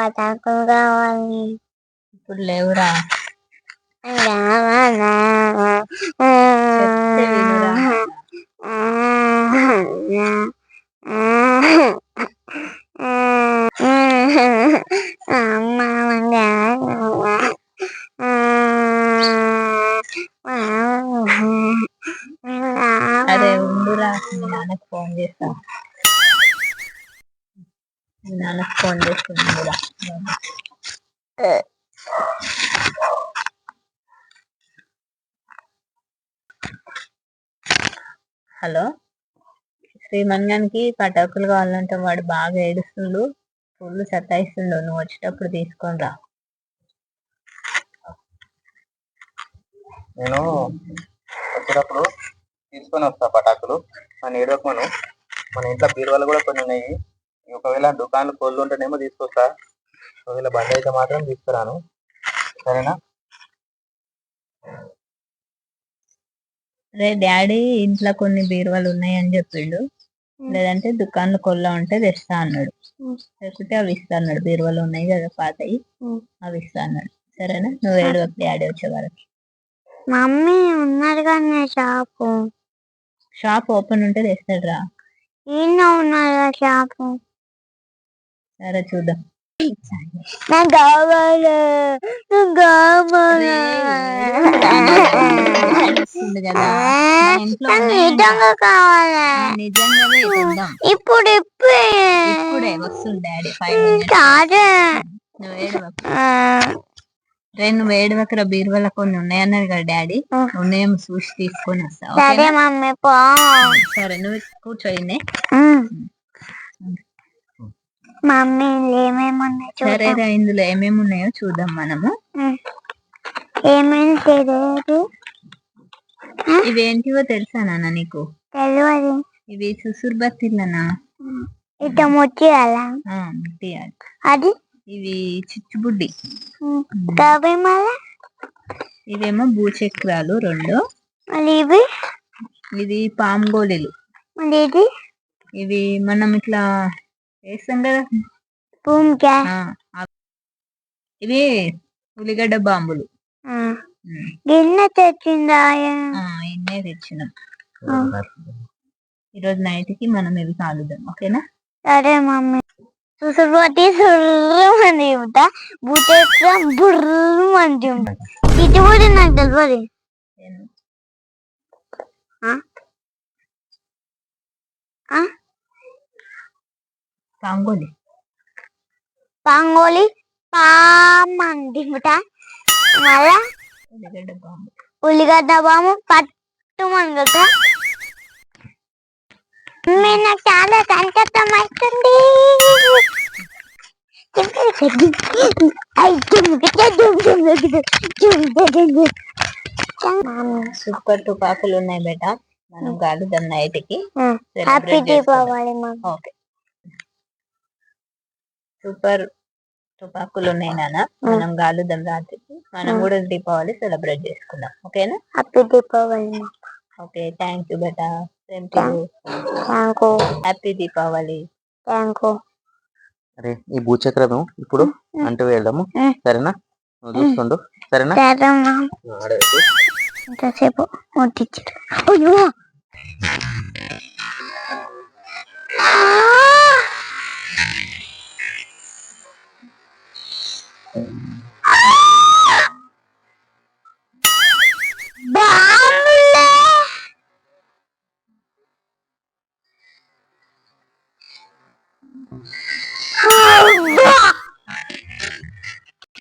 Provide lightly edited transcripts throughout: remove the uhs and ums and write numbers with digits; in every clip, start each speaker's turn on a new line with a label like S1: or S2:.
S1: పటాకులు కావాలి.
S2: ఇప్పుడు లేవురా.
S1: చెప్తే వినురా.
S2: అరే ఉండురా, మీ నాన్నకు ఫోన్ చేస్తా. మీ నాన్నకు ఫోన్ చేస్తుందిరా. హలో, శ్రీమన్యానికి పటాకులు కావాలంటే వాడు బాగా ఏడుస్తుండు, ఫుల్ సతాయిస్తుండు. నువ్వు వచ్చేటప్పుడు తీసుకొని రా.
S3: నేను వచ్చేటప్పుడు తీసుకొని వస్తా పటాకులు. మన ఏడవకమను. మన ఇంట్లో బీరువాలు కూడా కొన్ని ఉన్నాయి. ఒకవేళ దుకాణాలు కోళ్ళు ఉంటేనేమో తీసుకొస్తా. ఒకవేళ బండి అయితే మాత్రం తీసుకురాను. సరేనా?
S2: రే డాడీ ఇంట్లో కొన్ని బీరువాలు ఉన్నాయని చెప్పిండు, లేదంటే దుకాణంలో కొల్ల ఉంటే తెస్తా అన్నాడు. లేకపోతే అవి ఇస్తా అన్నాడు. బీరువాలు ఉన్నాయి కదా పాతయి, అవి ఇస్తా అన్నాడు. సరేనా? నువ్వు ఏడవకు, డాడీ వచ్చే వరకు.
S1: మమ్మీ ఉన్నారు కానీ
S2: షాప్ ఓపెన్ ఉంటే తెస్తాడు రా.
S1: ఈయన ఉన్నారా షాపు?
S2: సరే చూద్దాం.
S1: నాకు కావాలి, నాకు కావాలి. నిజంగా కావాలి.
S2: నిజంగానే
S1: ఇప్పుడు
S2: ఇప్పుడే వస్తుంది డాడీ. 5 minutes. నువ్వు ఏడవకరా. బీరువాల కొన్ని ఉన్నాయన్నారు కదా డాడీ, ఉన్నాయేమో చూసి తీసుకొని వస్తా.
S1: సరే మమ్మీ.
S2: సరే నువ్వు కూర్చోయింది.
S1: మమ్మీ ఏమేమి ఉన్నాయి?
S2: సరేరా, ఇందులో ఏమేమి ఉన్నాయో చూద్దాం మనము.
S1: ఏమేమి తెలియదు.
S2: ఇవేంటివో తెలుసా నాన్న నీకు?
S1: తెలియదు.
S2: ఇవి సుసుర్బత్తిలనా?
S1: ఇట్లా ముట్టియాలా?
S2: ముట్టియాలి.
S1: అది
S2: ఇవి చిచ్చుబుడ్డి. ఇవేమో భూచక్రాలు 2. ఇది పాంగోలీలు. ఇవి మనం ఇట్లా వేస్తాం కదా. ఇవి ఉల్లిగడ్డ బాంబులు.
S1: గిన్నె తెచ్చిందా?
S2: ఇన్నే తెచ్చినాం. ఈరోజు నైట్ కి మనం ఇవి కాలుద్దాం, ఓకేనా?
S1: సరే మమ్మీ. సుసుర్బతి సుర్రమని ఉంటా, భూచక్రం బుర్రమని ఉంటా. ఇది కూడా నాకు తెలియదు.
S2: పాంగోలి
S1: పాంగోలి పామంది మళ్ళా ఉల్లిగడ్డ బాము పట్టుమని కదా. నాకు చాలా సంతోషం అవుతుంది.
S2: సూపర్ తుపాకులు ఉన్నాయి బేటా, మనం కాలుద్దాం నైట్ కి.
S1: హ్యాపీ దీపావళి.
S2: ఓకే, సూపర్ తుపాకులు ఉన్నాయి నాన్న, మనం కాలుద్దాం రాత్రికి. మనం కూడా దీపావళి సెలబ్రేట్ చేసుకుందాం, ఓకేనా?
S1: Happy Deepavali.
S2: Okay, thank you beta. Happy Deepavali.
S3: అరే ఈ భూచక్రము ఇప్పుడు అంటూ వెళ్దాము, సరేనా? నువ్వు చూస్తుండు, సరేనా?
S1: ఎంతసేపు ముట్టించారు.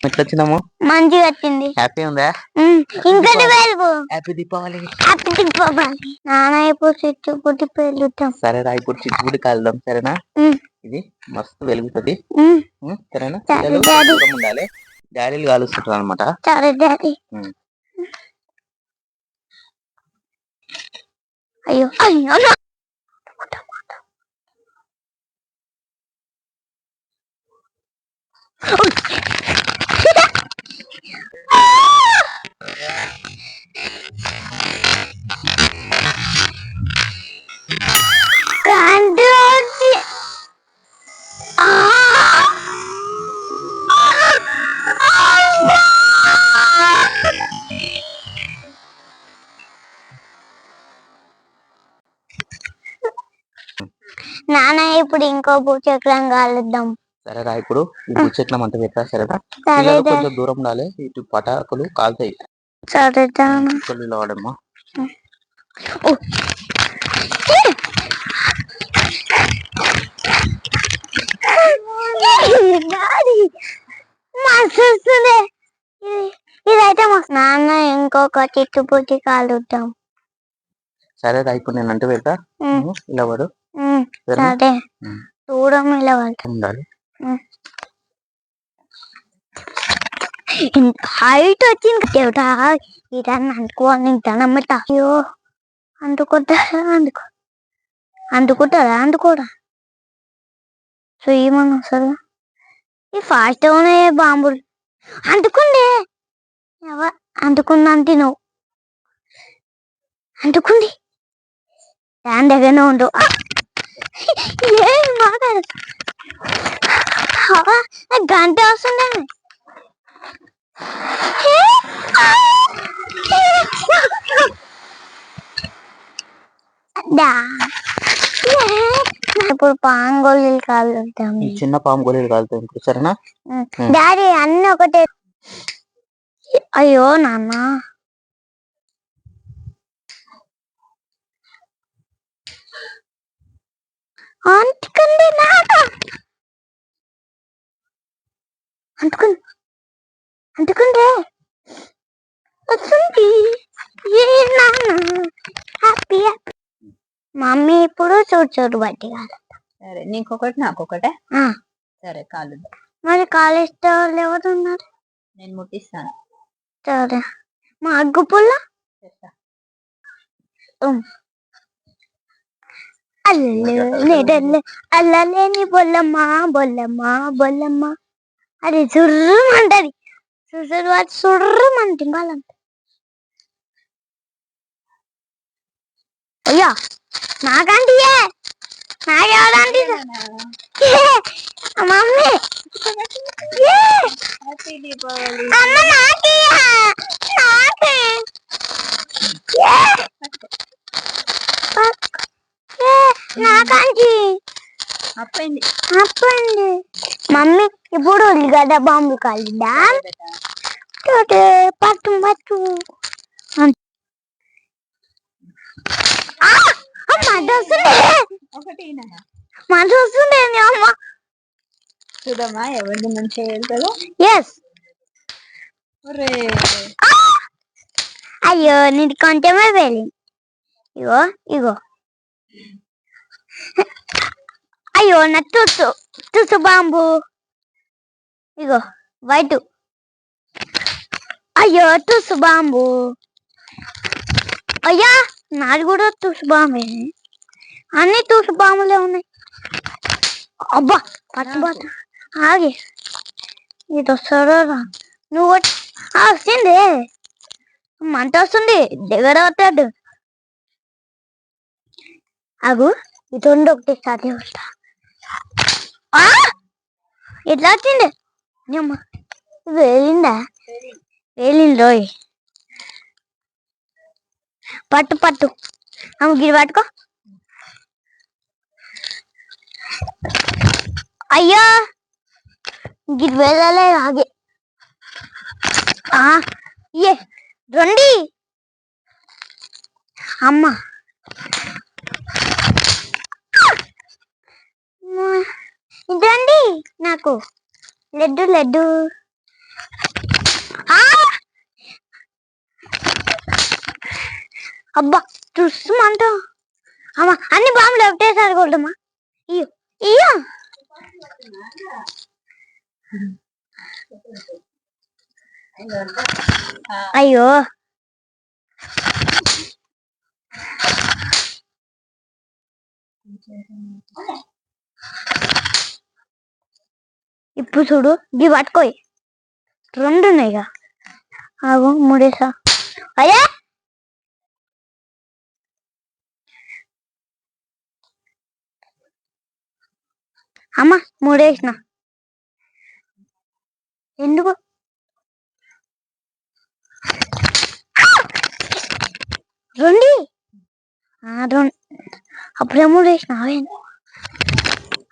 S3: ఎట్లా వచ్చినాము?
S1: మంచిగా వచ్చింది.
S3: హ్యాపీ ఉందా?
S1: ఇంకటి వెలుగు.
S3: హ్యాపీ దీపావళి.
S1: హ్యాపీ దీపావళి. నాన్న ఇప్పుడు చిచ్చుబుడ్డి పేలుద్దాం.
S3: సరేరా, ఇప్పుడు చిచ్చుబుడ్డి కాలుదాం, సరేనా? ఇది మస్తు వెలుగుతుంది, సరేనా? ఉండాలి. డాడీలు కాలుస్తుంటారు అనమాట.
S1: సరే డాడీ. అయ్యో అయ్యో నాన్న ఇప్పుడు ఇంకో భూచక్రం కాలుద్దాం.
S3: సరేరా ఇప్పుడు ఈ భూచక్రం అంత పెట్టా సరేనా.
S1: సరే
S3: పిల్లలు కొంచెం దూరం ఉండాలి, ఇటు పటాకులు కాలుతాయి.
S1: సరే
S3: కొల్లిలో వాడమ్మా.
S1: ఇదైతే నాన్న ఇంకొక చిట్టుపుట్టి కాలుద్దాం.
S3: సరేరా ఇప్పుడు నేను అంటూ పెడతా, ఇలా వాడు.
S1: సరే దూరం ఇలా
S3: ఉండాలి.
S1: హైట్ వచ్చింది దేవుడా. ఇదాన్ని అనుకోవాలి ధనమ్మట. అయ్యో అందుకుంటారా అందుకోరా. సో ఏమన్నా సరే ఈ ఫాస్ట్ ఉన్నాయి బాంబులు. అందుకుండే అందుకుందంటే నువ్వు అందుకుంది దాని దగ్గరనే ఉండు. ఏం మాట్లాడు గంట వస్తుండే. ఇప్పుడు పాము గోళీలు కాలుతాం.
S3: చిన్న పాము గోళీలు కాలుతాం ఇప్పుడు సరేనా.
S1: డాడీ అన్ని ఒకటే. అయ్యో నాన్న అంటుకుంది నాన్న అంటుకుంటే వస్తుంది. ఏ నాన్న హ్యాపీ హ్యాపీ. మమ్మీ ఇప్పుడు చూడు బట్టి కాదు.
S2: సరే నీకొకటి నాకొకటే. సరే కాలు.
S1: మరి కాలేస్తే వాళ్ళు ఎవరు ఉన్నారు?
S2: నేను ముట్టిస్తాను.
S1: సరే మా అగ్గు పుల్ల అల్లలేని బొల్లమ్మా బొల్లమ్మా బొల్లమ్మ. అది సుర్రమంటది. సుర్రమంటుంది వాళ్ళంట. అయ్యా నాకంటే నాకెవరంటే మమ్మీ అమ్మ నాకంటే
S2: అప్పండి
S1: మమ్మీ ఇప్పుడు ఉల్లిగడ్డ బాంబు కాలిద్దా. పట్టు పట్టు మంట వస్తుంది అమ్మ.
S2: చూడమ్మా ఎవరిది మంచిగా వెళ్తుందో.
S1: అయ్యో నీది కొంచెమే వెళ్ళింది. ఇగో అయ్యో నా తుసు బాంబు. ఇగో వైట్. అయ్యో తుసు బాంబు. అయ్యా నాది కూడా తుసు బాంబే. అన్ని తుసు బాంబులే ఉన్నాయి. అబ్బా పట్టు ఆగే. ఇది వస్తాడో నువ్వు వస్తుంది. మంట వస్తుంది దగ్గర వస్తాడు. అగు ఇటువంటి ఒకటి స్టార్ట్ చేస్తా. ఎట్లా వచ్చింది వేలిందా? వేలింది రోయ్. పట్టు గిరి పట్టుకో. అయ్యో గిరి వెళ్ళలే ఆగే. ఏ రండి అమ్మ. ఇదండి నాకు లడ్డు. అబ్బా చూస్తామంట అమ్మా. అన్ని బాంబులు ఒకటేసారి కొట్టమ్మా. ఇయ్యో అయ్యో ఇప్పుడు చూడు ఇవి పట్టుకోయి. రెండు ఉన్నాయిగా. ఆగు మూడేసా. అయ్యా అమ్మ మూడేసిన. ఎందుకు రెండు అప్పుడే మూడేసిన.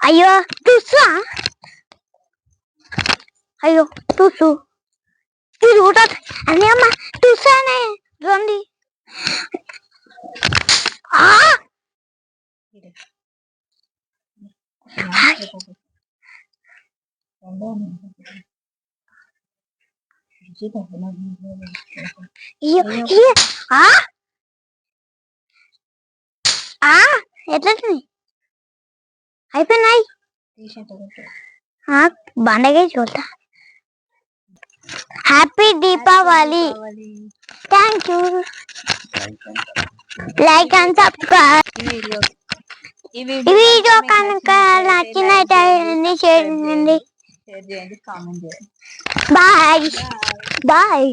S1: అయ్యో తుస్సా అయ్యో తుస్సు ఇది ఊట అని అమ్మ తుస్సానే రండి ఆ అయ్యో అయ్యో ఆ ఆ ఎట్లా అయిపోయినాయి బండగా చూద్దా happy Deepavali thank you like and subscribe ఈ వీడియో కనుక నచ్చినట్లయితే షేర్ చేయండి
S2: కామెంట్ చేయండి
S1: బాయ్ బాయ్